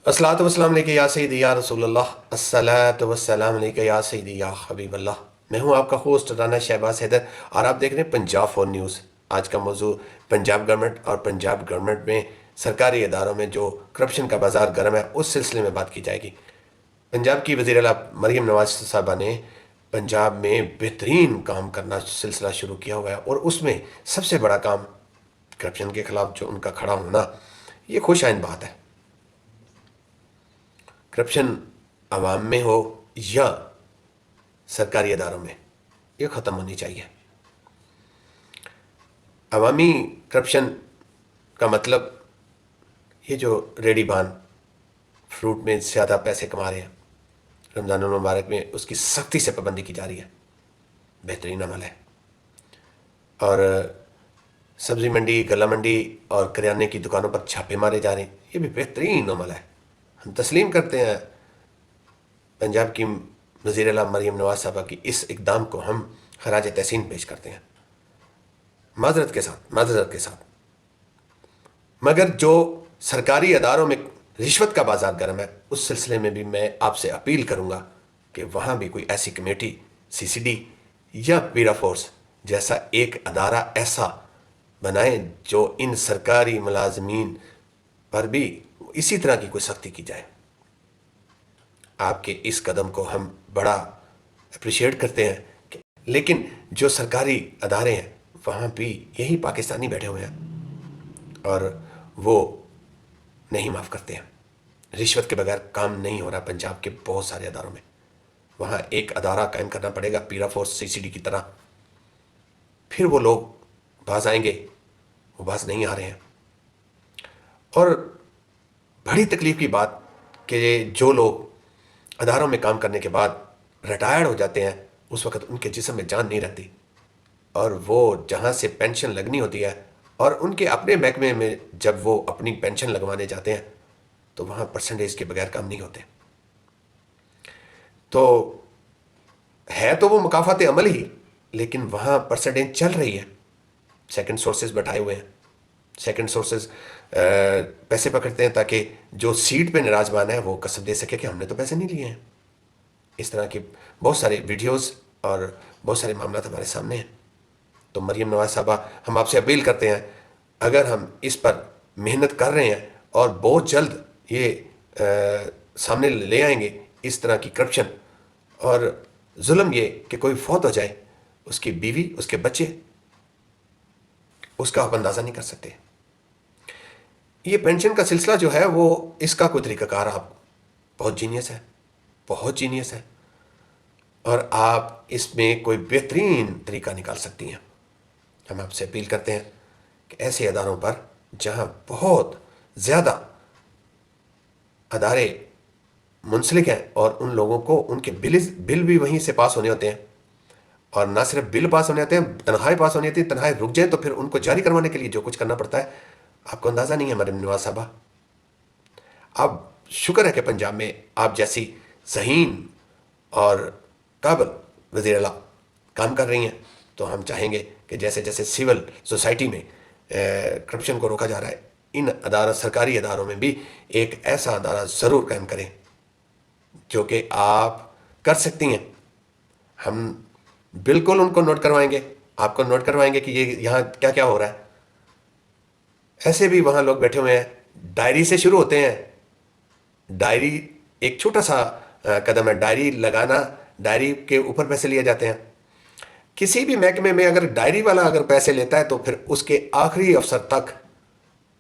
अस्सलातु वस्सलाम अलैका या सय्यदी या रसूल अल्लाह, अस्सलातु वस्सलाम अलैका या सय्यदी या हबीब अल्लाह। मैं हूं आपका होस्ट राना शहबाज हैदर और आप देख रहे हैं पंजाब फॉर न्यूज़। आज का मौजू पंजाब गवर्नमेंट और पंजाब गवर्नमेंट में सरकारी इदारों में जो करप्शन का बाजार गर्म है उस सिलसिले में बात की जाएगी। पंजाब की वज़ीर आला मरीम नवाज साहबा ने पंजाब में बेहतरीन काम करना सिलसिला शुरू किया हुआ है और उसमें सबसे बड़ा काम करप्शन के खिलाफ जो उनका खड़ा होना, ये खुश आइंद बात है। करप्शन आवाम में हो या सरकारी इदारों में, ये ख़त्म होनी चाहिए। अवामी करप्शन का मतलब ये जो रेडी बान फ्रूट में ज़्यादा पैसे कमा रहे हैं, रमज़ान मुबारक में उसकी सख्ती से पाबंदी की जा रही है, बेहतरीन अमल है। और सब्ज़ी मंडी, गला मंडी और करियाने की दुकानों पर छापे मारे जा रहे हैं, ये भी बेहतरीन अमल है। हम तस्लीम करते हैं पंजाब की वज़ीर आला मरीम नवाज साहबा की इस इक़दाम को हम खराज तहसीन पेश करते हैं, माजरत के साथ। मगर जो सरकारी अदारों में रिश्वत का बाजार गर्म है, उस सिलसिले में भी मैं आपसे अपील करूंगा कि वहाँ भी कोई ऐसी कमेटी, सीसीडी या पीरा फोर्स जैसा एक अदारा ऐसा बनाएं जो इन सरकारी मुलाजमीन पर भी इसी तरह की कोई सख्ती की जाए। आपके इस कदम को हम बड़ा अप्रिशिएट करते हैं, लेकिन जो सरकारी अदारे हैं वहाँ भी यही पाकिस्तानी बैठे हुए हैं और वो नहीं माफ़ करते हैं। रिश्वत के बगैर काम नहीं हो रहा पंजाब के बहुत सारे अदारों में। वहाँ एक अदारा कायम करना पड़ेगा पीरा फोर्स सीसीडी की तरह, फिर वो लोग बाज आएंगे, वो बाज नहीं आ रहे हैं। और बड़ी तकलीफ़ की बात कि जो लोग अदारों में काम करने के बाद रिटायर्ड हो जाते हैं, उस वक़्त उनके जिस्म में जान नहीं रहती और वो जहाँ से पेंशन लगनी होती है और उनके अपने महकमे में जब वो अपनी पेंशन लगवाने जाते हैं तो वहाँ परसेंटेज के बगैर काम नहीं होते। तो है तो वो मुकाफ़ात अमल ही, लेकिन वहाँ परसेंटेज चल रही है। सेकंड सोर्सेज बैठाए हुए हैं, सेकंड सोर्सेज पैसे पकड़ते हैं ताकि जो सीट पे निराजमान है वो कसम दे सके कि हमने तो पैसे नहीं लिए हैं। इस तरह की बहुत सारे वीडियोस और बहुत सारे मामला हमारे सामने हैं। तो मरीम नवाज साहबा, हम आपसे अपील करते हैं, अगर हम इस पर मेहनत कर रहे हैं और बहुत जल्द ये सामने ले आएंगे इस तरह की करप्शन और जुल्म, ये कि कोई फौत हो जाए, उसकी बीवी, उसके बच्चे, उसका आप अंदाज़ा नहीं कर सकते। ये पेंशन का सिलसिला जो है वो, इसका कोई तरीक़ाकार आप बहुत जीनियस है, बहुत जीनियस है और आप इसमें कोई बेहतरीन तरीका निकाल सकती हैं। हम आपसे अपील करते हैं कि ऐसे अदारों पर जहां बहुत ज़्यादा अदारे मुंसलिक हैं और उन लोगों को उनके बिल भी वहीं से पास होने होते हैं, और ना सिर्फ बिल पास होने होते हैं, तनख्वाहें पास होनी होती हैं, तनख्वाहें रुक जाए तो फिर उनको जारी करवाने के लिए जो कुछ करना पड़ता है, आपको अंदाज़ा नहीं है मरीम नवाज साहबा। अब शुक्र है कि पंजाब में आप जैसी ज़हीन और काबिल वज़ीर आला काम कर रही हैं। तो हम चाहेंगे कि जैसे जैसे सिविल सोसाइटी में करप्शन को रोका जा रहा है, इन सरकारी अदारों में भी एक ऐसा अदारा ज़रूर कायम करें जो कि आप कर सकती हैं। हम बिल्कुल उनको नोट करवाएंगे, आपको नोट करवाएंगे कि ये यहाँ क्या क्या हो रहा है। ऐसे भी वहाँ लोग बैठे हुए हैं, डायरी से शुरू होते हैं। डायरी एक छोटा सा कदम है, डायरी लगाना, डायरी के ऊपर पैसे लिए जाते हैं। किसी भी महकमे में अगर डायरी वाला अगर पैसे लेता है तो फिर उसके आखिरी अवसर तक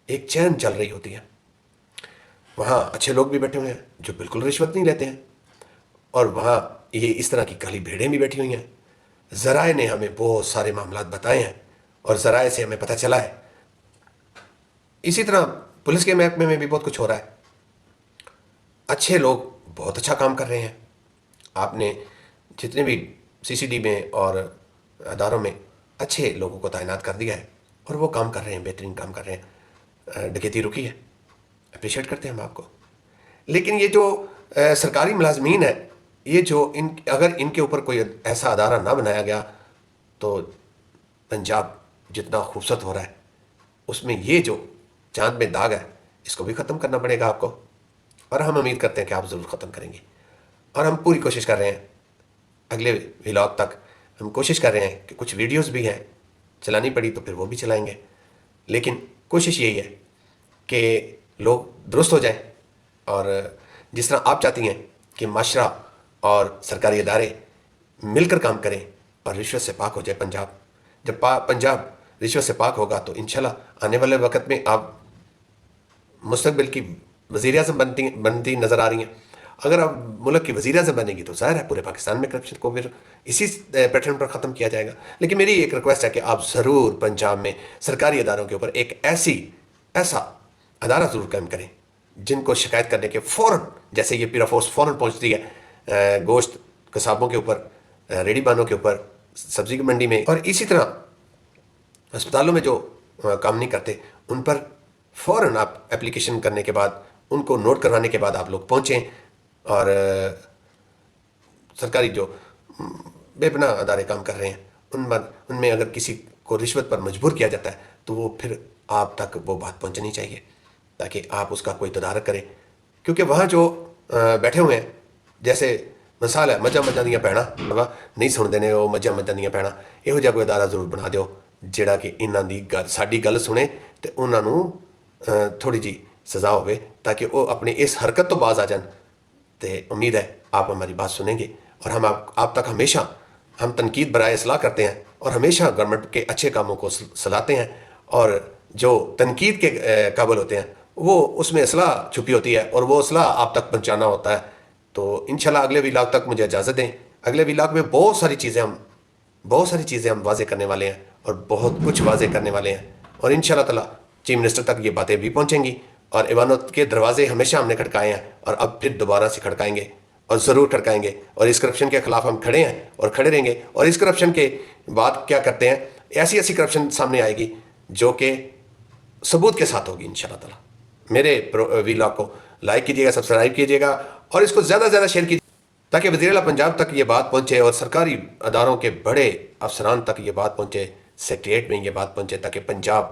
एक चैन चल रही होती है। वहाँ अच्छे लोग भी बैठे हुए हैं जो बिल्कुल रिश्वत नहीं लेते हैं, और वहाँ ये इस तरह की काली भेड़ें भी बैठी हुई हैं। ज़राए ने हमें बहुत सारे मामला बताए हैं और ज़राए से हमें पता चला है। इसी तरह पुलिस के महकमे में भी बहुत कुछ हो रहा है। अच्छे लोग बहुत अच्छा काम कर रहे हैं। आपने जितने भी सीसीडी में और अदारों में अच्छे लोगों को तैनात कर दिया है और वो काम कर रहे हैं, बेहतरीन काम कर रहे हैं। डकैती रुकी है, अप्रिशिएट करते हैं हम आपको। लेकिन ये जो सरकारी मुलाजमीन है, ये जो अगर इनके ऊपर कोई ऐसा अदारा ना बनाया गया तो पंजाब जितना खूबसूरत हो रहा है उसमें ये जो चांद में दाग है, इसको भी ख़त्म करना पड़ेगा आपको। اور ہم امید کرتے ہیں کہ آپ ضرور ختم کریں گے، اور ہم پوری کوشش کر رہے ہیں اگلے ولاگ تک ہم کوشش کر رہے ہیں کہ کچھ ویڈیوز بھی ہیں، چلانی پڑی تو پھر وہ بھی چلائیں گے، لیکن کوشش یہی ہے کہ لوگ درست ہو جائیں، اور جس طرح آپ چاہتی ہیں کہ معاشرہ اور سرکاری ادارے مل کر کام کریں اور رشوت سے پاک ہو جائے پنجاب، جب پنجاب رشوت سے پاک ہوگا تو انشاءاللہ آنے والے وقت میں آپ مستقبل کی وزیر اعظم بنتی نظر آ رہی ہیں۔ اگر آپ ملک کی وزیر اعظم بنے گی تو ظاہر ہے پورے پاکستان میں کرپشن کو پھر اسی پیٹرن پر ختم کیا جائے گا۔ لیکن میری ایک ریکویسٹ ہے کہ آپ ضرور پنجاب میں سرکاری اداروں کے اوپر ایک ایسا ادارہ ضرور قائم کریں جن کو شکایت کرنے کے فوراً، جیسے یہ پیرا فورس فوراً پہنچتی ہے گوشت قصابوں کے اوپر، ریڑھی بانوں کے اوپر، سبزی کی منڈی میں، اور اسی طرح ہسپتالوں میں جو کام نہیں کرتے ان پر فوراً آپ اپلیکیشن کرنے کے بعد، ان کو نوٹ کروانے کے بعد آپ لوگ پہنچیں، اور سرکاری جو بے پناہ ادارے کام کر رہے ہیں ان میں اگر کسی کو رشوت پر مجبور کیا جاتا ہے تو وہ پھر آپ تک وہ بات پہنچنی چاہیے تاکہ آپ اس کا کوئی تدارک کریں، کیونکہ وہاں جو بیٹھے ہوئے ہیں، جیسے مثال ہے مجھا دیاں پینا نہیں سن دینے، وہ مجھا دیاں پینا، یہو جہا کوئی ادارہ ضرور بنا دیو جڑا کہ انہاں دی ساڈی گل سنے تے انہاں نوں تھوڑی جی سزا ہوئے تاکہ وہ اپنی اس حرکت تو باز آ جان۔ تو امید ہے آپ ہماری بات سنیں گے، اور ہم آپ تک ہمیشہ ہم تنقید برائے اصلاح کرتے ہیں اور ہمیشہ گورنمنٹ کے اچھے کاموں کو سلاتے ہیں، اور جو تنقید کے قابل ہوتے ہیں وہ اس میں اصلاح چھپی ہوتی ہے اور وہ اصلاح آپ تک پہنچانا ہوتا ہے۔ تو انشاءاللہ اگلے ولاگ تک مجھے اجازت دیں، اگلے ولاگ میں بہت ساری چیزیں ہم واضح کرنے والے ہیں اور بہت کچھ واضح کرنے والے ہیں، اور انشاءاللہ تعالی چیف منسٹر تک یہ باتیں بھی پہنچیں گی، اور ایوانوں کے دروازے ہمیشہ ہم نے کھڑکائے ہیں اور اب پھر دوبارہ سے کھڑکائیں گے، اور ضرور کھڑکائیں گے، اور اس کرپشن کے خلاف ہم کھڑے ہیں اور کھڑے رہیں گے، اور اس کرپشن کے بعد کیا کرتے ہیں، ایسی کرپشن سامنے آئے گی جو کہ ثبوت کے ساتھ ہوگی انشاءاللہ تعالی۔ میرے ویلاگ کو لائک کیجیے گا، سبسکرائب کیجیے گا، اور اس کو زیادہ سے زیادہ شیئر کیجیے تاکہ وزیر اعلیٰ پنجاب تک یہ بات پہنچے اور سرکاری اداروں کے بڑے افسران تک یہ بات پہنچے، سیکریٹریٹ میں یہ بات پہنچے، تاکہ پنجاب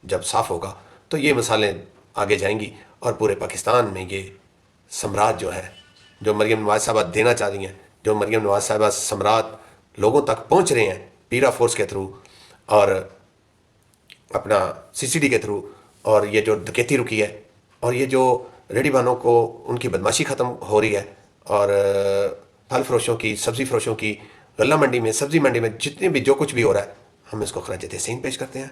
جب صاف ہوگا تو یہ مثالیں آگے جائیں گی، اور پورے پاکستان میں یہ سمراج جو ہے، جو مریم نواز صاحبہ دینا چاہ رہی ہیں، جو مریم نواز صاحبہ سمراج لوگوں تک پہنچ رہے ہیں پیرا فورس کے تھرو اور اپنا CCD کے تھرو، اور یہ جو ڈکیتی رکی ہے، اور یہ جو ریڑھی بانوں کو ان کی بدماشی ختم ہو رہی ہے، اور پھل فروشوں کی، سبزی فروشوں کی، غلہ منڈی میں، سبزی منڈی میں جتنے بھی جو کچھ بھی ہو رہا ہے ہم اس کو خراج تحسین پیش کرتے ہیں،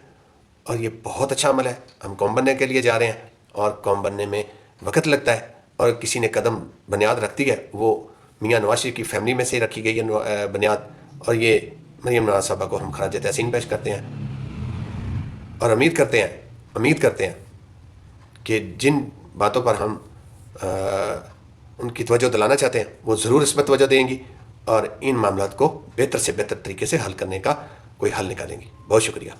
اور یہ بہت اچھا عمل ہے۔ ہم قوم بننے کے لیے جا رہے ہیں، اور قوم بننے میں وقت لگتا ہے، اور کسی نے قدم بنیاد رکھتی ہے وہ میاں نواز شریف کی فیملی میں سے رکھی گئی ہے بنیاد، اور یہ مریم نواز صاحبہ کو ہم خراج تحسین پیش کرتے ہیں، اور امید کرتے ہیں کہ جن باتوں پر ہم ان کی توجہ دلانا چاہتے ہیں وہ ضرور اس پر توجہ دیں گی، اور ان معاملات کو بہتر سے بہتر طریقے سے حل کرنے کا کوئی حل نکالیں گی۔ بہت شکریہ۔